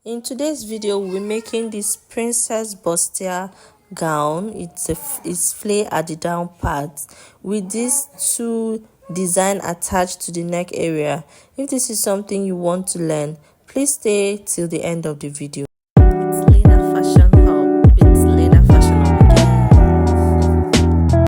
In today's video, we'll be making this princess bustier gown. It's flay at the down part with these two design attached to the neck area. If this is something you want to learn, please stay till the end of the video. It's Lena Fashion Hub. It's Lena Fashion Hub again.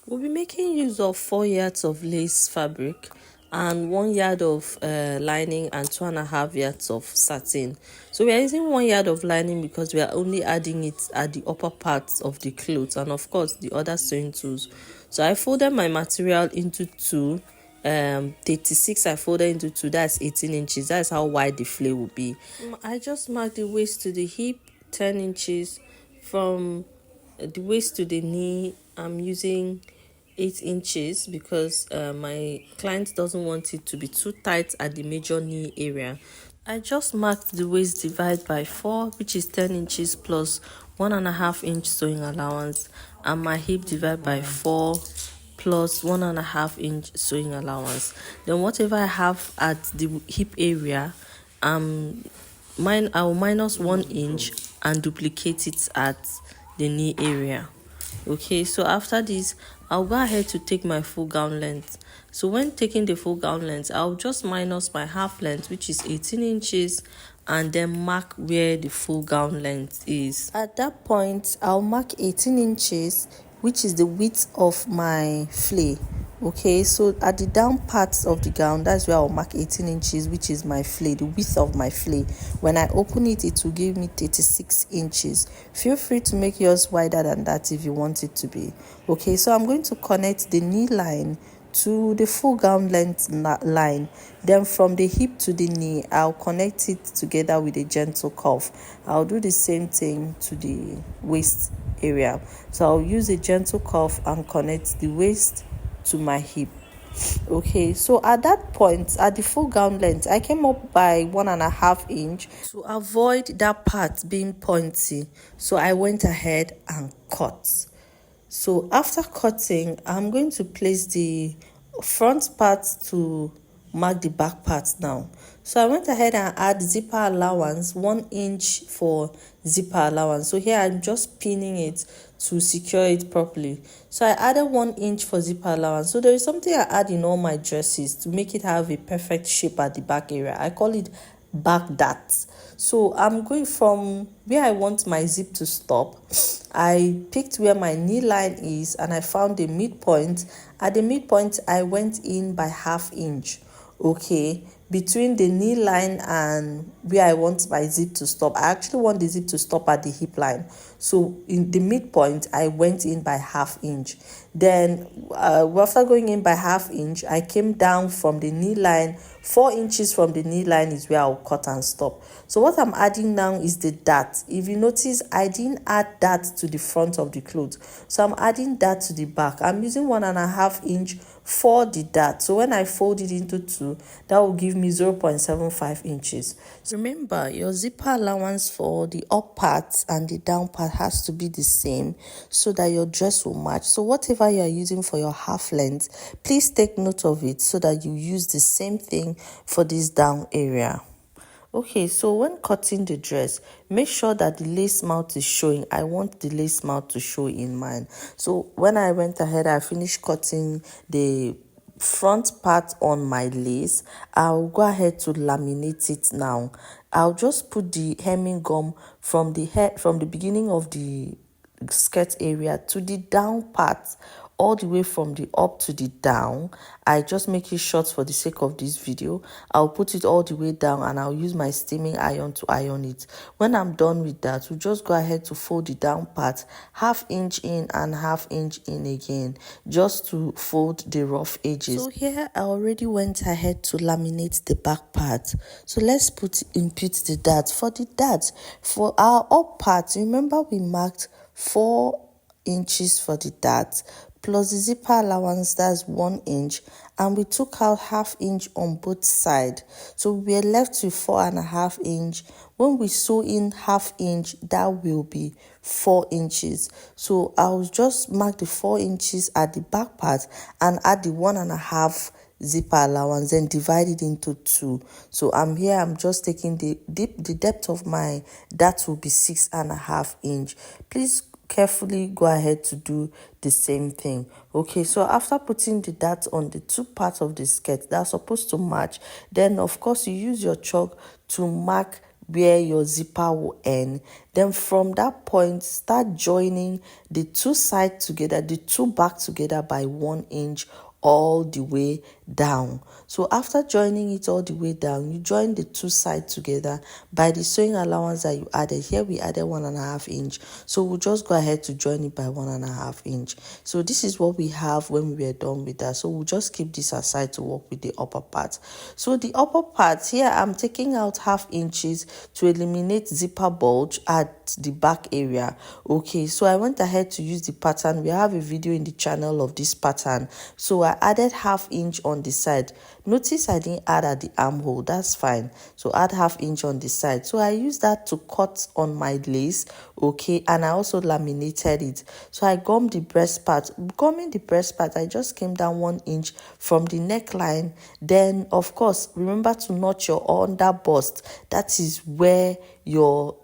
We'll be making use of 4 yards of lace fabric and 1 yard of lining and 2.5 yards of satin. So we are using 1 yard of lining because we are only adding it at the upper parts of the clothes and of course the other sewing tools. So I folded my material into two. 36 I folded into two, that's 18 inches. That's how wide the flay will be. I just marked the waist to the hip 10 inches. From the waist to the knee I'm using 8 inches because my client doesn't want it to be too tight at the major knee area. I just marked the waist divide by 4, which is 10 inches plus 1.5 inch sewing allowance, and my hip divide by 4 plus 1.5 inch sewing allowance. Then whatever I have at the hip area, I will minus 1 inch and duplicate it at the knee area. Okay, so after this I'll go ahead to take my full gown length. So when taking the full gown length, I'll just minus my half length, which is 18 inches, and then mark where the full gown length is. At that point I'll mark 18 inches, which is the width of my flay. Okay, so at the down parts of the gown, that's where I'll mark 18 inches, which is my flay, the width of my flay. When I open it, it will give me 36 inches. Feel free to make yours wider than that if you want it to be. Okay, so I'm going to connect the knee line to the full gown length line. Then from the hip to the knee, I'll connect it together with a gentle curve. I'll do the same thing to the waist area. So I'll use a gentle curve and connect the waist to my hip. Okay, so at that point, at the full gown length, I came up by 1.5 inch to avoid that part being pointy. So I went ahead and cut. So after cutting, I'm going to place the front part to mark the back part now. So I went ahead and add zipper allowance, 1 inch for zipper allowance. So here I'm just pinning it to secure it properly. So I added 1 inch for zipper allowance. So there is something I add in all my dresses to make it have a perfect shape at the back area. I call it back dart. So I'm going from where I want my zip to stop. I picked where my knee line is and I found the midpoint. At the midpoint I went in by 1/2 inch. Okay, between the knee line and where I want my zip to stop. I actually want the zip to stop at the hip line. So in the midpoint I went in by 1/2 inch. Then after going in by 1/2 inch, I came down from the knee line. 4 inches from the knee line is where I'll cut and stop. So what I'm adding now is the dart. If you notice, I didn't add that to the front of the clothes, so I'm adding that to the back. I'm using 1.5 inch for the dart. So when I fold it into two, that will give me 0.75 inches. Remember, your zipper allowance for the up part and the down part has to be the same so that your dress will match. So whatever you are using for your half length, please take note of it so that you use the same thing for this down area. Okay, so when cutting the dress, make sure that the lace mouth is showing. I want the lace mouth to show in mine. So when I went ahead, I finished cutting the front part on my lace. I'll go ahead to laminate it now. I'll just put the hemming gum from the beginning of the skirt area to the down part, all the way from the up to the down. I just make it short for the sake of this video. I'll put it all the way down and I'll use my steaming iron to iron it. When I'm done with that, we'll just go ahead to fold the down part 1/2 inch in and 1/2 inch in again, just to fold the rough edges. So here I already went ahead to laminate the back part. So let's input the dart. For the dart, for our up part, remember we marked 4 inches for the dart plus the zipper allowance, that's 1 inch, and we took out 1/2 inch on both sides, so we're left with 4.5 inch. When we sew in 1/2 inch, that will be 4 inches. So I'll just mark the 4 inches at the back part and add the 1.5 zipper allowance, then divide it into 2. So I'm just taking the depth of my dart will be 6.5 inch. Please carefully go ahead to do the same thing. Okay, so after putting the dart on the 2 parts of the skirt that's supposed to match, then of course you use your chalk to mark where your zipper will end. Then from that point, start joining the 2 sides together, the 2 back together by 1 inch all the way down. So after joining it all the way down, you join the 2 sides together by the sewing allowance that you added. Here we added 1.5 inch, so we'll just go ahead to join it by 1.5 inch. So this is what we have when we were done with that. So we'll just keep this aside to work with the upper part. So the upper part here, I'm taking out 0.5 inches to eliminate zipper bulge at the back area. Okay, so I went ahead to use the pattern. We have a video in the channel of this pattern. So I added 0.5 inch on the side. Notice I didn't add at the armhole. That's fine. So add 0.5 inch on the side. So I used that to cut on my lace. Okay, and I also laminated it. So I gummed the breast part. Gumming the breast part, I just came down 1 inch from the neckline. Then of course, remember to notch your under bust. That is where your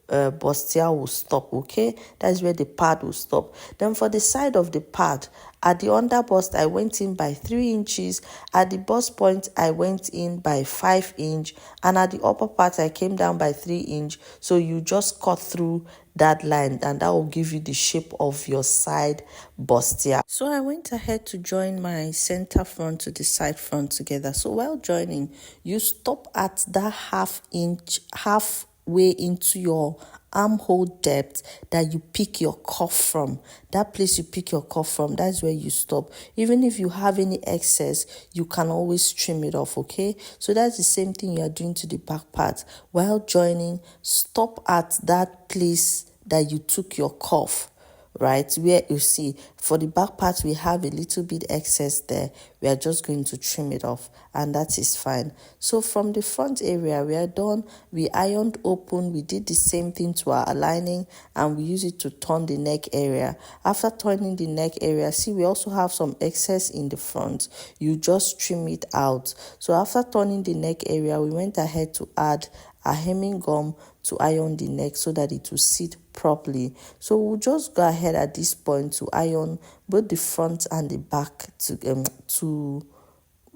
bustier will stop. Okay, that's where the pad will stop. Then for the side of the pad, at the under bust I went in by 3 inches, at the bust point I went in by 5 inch, and at the upper part I came down by 3 inch. So you just cut through that line and that will give you the shape of your side bustier. So I went ahead to join my center front to the side front together. So while joining, you stop at that 0.5 inch, halfway into your armhole depth that you pick your cuff from. That place you pick your cuff from, that's where you stop. Even if you have any excess, you can always trim it off. Okay, so that's the same thing you are doing to the back part. While joining, stop at that place that you took your cuff, right, where you see for the back part we have a little bit excess there. We are just going to trim it off, and that is fine. So from the front area, we are done. We ironed open. We did the same thing to our aligning, and we use it to turn the neck area. After turning the neck area, see, we also have some excess in the front. You just trim it out. So after turning the neck area, we went ahead to add a hemming gum to iron the neck so that it will sit properly. So we'll just go ahead at this point to iron both the front and the back to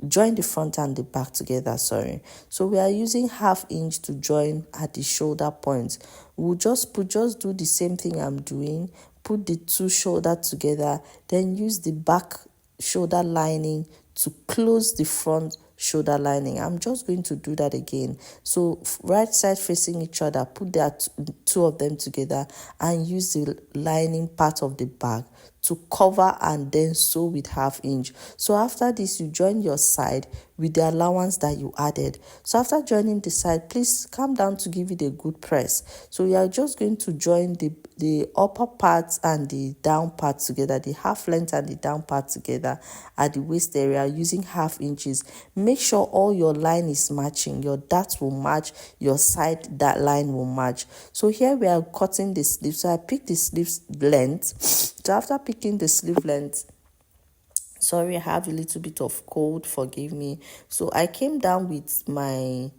join the front and the back together. So we are using 0.5 inch to join at the shoulder point. We'll just do the same thing I'm doing. Put the 2 shoulder together, then use the back shoulder lining to close the front shoulder lining. I'm just going to do that again. So right side facing each other, put that 2 of them together and use the lining part of the bag to cover and then sew with 0.5 inch. So after this, you join your side with the allowance that you added. So after joining the side, please calm down to give it a good press. So you are just going to join the upper part and the down part together, the half length and the down part together at the waist area using 0.5 inches. Make sure all your line is matching. Your dart will match, your side that line will match. So here we are cutting the sleeve. So I picked the sleeves length. So after picking the sleeve length, sorry, I have a little bit of cold, forgive me. So I came down with my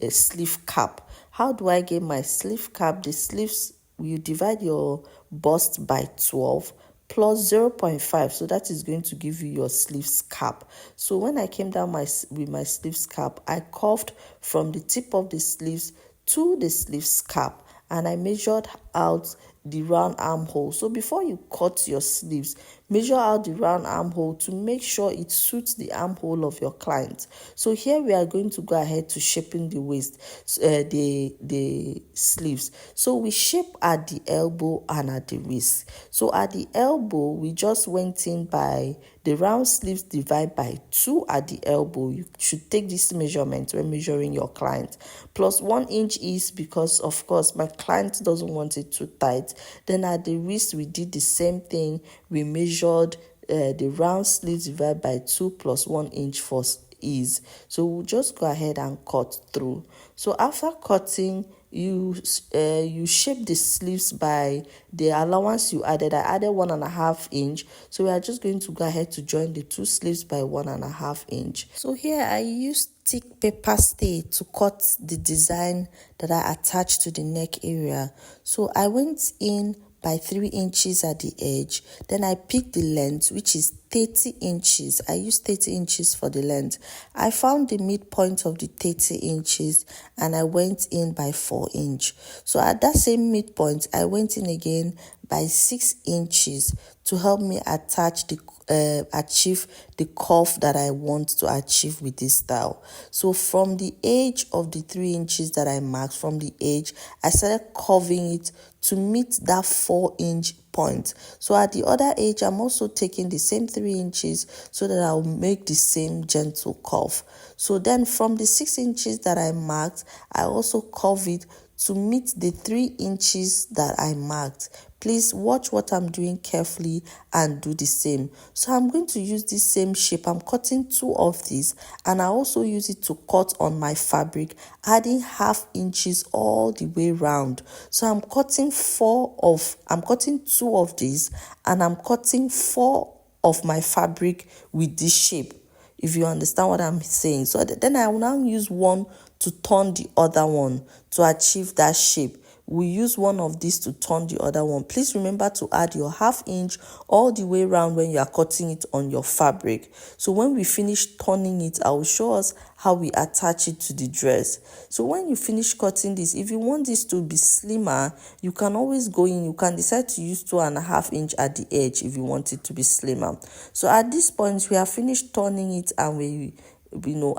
sleeve cap. How do I get my sleeve cap? The sleeves, you divide your bust by 12 plus 0.5, so that is going to give you your sleeves cap. So when I came down with my sleeves cap, I curved from the tip of the sleeves to the sleeves cap, and I measured out the round armhole. So before you cut your sleeves, measure out the round armhole to make sure it suits the armhole of your client. So here we are going to go ahead to shaping the waist, the sleeves. So we shape at the elbow and at the wrist. So at the elbow, we just went in by the round sleeves divide by 2 at the elbow. You should take this measurement when measuring your client. Plus 1 inch is because, of course, my client doesn't want it too tight. Then at the wrist, we did the same thing. We measured the round sleeves divided by 2 plus 1 inch for ease. So we'll just go ahead and cut through. So after cutting, you shape the sleeves by the allowance you added. I added 1.5 inch, so we are just going to go ahead to join the two sleeves by 1.5 inch. So here I used thick paper stay to cut the design that I attached to the neck area. So I went in by 3 inches at the edge. Then I picked the length, which is 30 inches. I used 30 inches for the length. I found the midpoint of the 30 inches and I went in by 4 inch. So at that same midpoint, I went in again by 6 inches to help me achieve the curve that I want to achieve with this style. So from the edge of the 3 inches that I marked, from the edge, I started curving it to meet that 4 inch point. So at the other edge, I'm also taking the same 3 inches so that I'll make the same gentle curve. So then from the 6 inches that I marked, I also curve it to meet the 3 inches that I marked. Please watch what I'm doing carefully and do the same. So I'm going to use this same shape. I'm cutting 2 of these and I also use it to cut on my fabric, adding 0.5 inches all the way round. So I'm cutting 2 of these and I'm cutting 4 of my fabric with this shape, if you understand what I'm saying. So then I will now use one to turn the other one to achieve that shape. We use one of these to turn the other one. Please remember to add your 0.5 inch all the way around when you are cutting it on your fabric. So when we finish turning it, I will show us how we attach it to the dress. So when you finish cutting this, if you want this to be slimmer, you can always go in. You can decide to use 2.5 inch at the edge if you want it to be slimmer. So at this point, we have finished turning it and we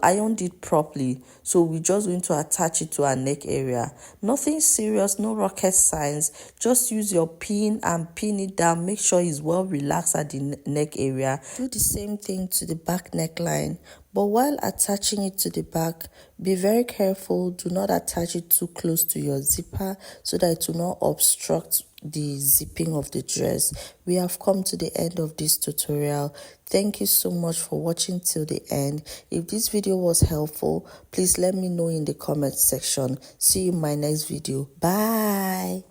ironed it properly. So we're just going to attach it to our neck area. Nothing serious, no rocket science. Just use your pin and pin it down. Make sure it's well relaxed at the neck area. Do the same thing to the back neckline. But while attaching it to the back, be very careful. Do not attach it too close to your zipper so that it will not obstruct the zipping of the dress. We have come to the end of this tutorial. Thank you so much for watching till the end. If this video was helpful, please let me know in the comment section. See you in my next video. Bye.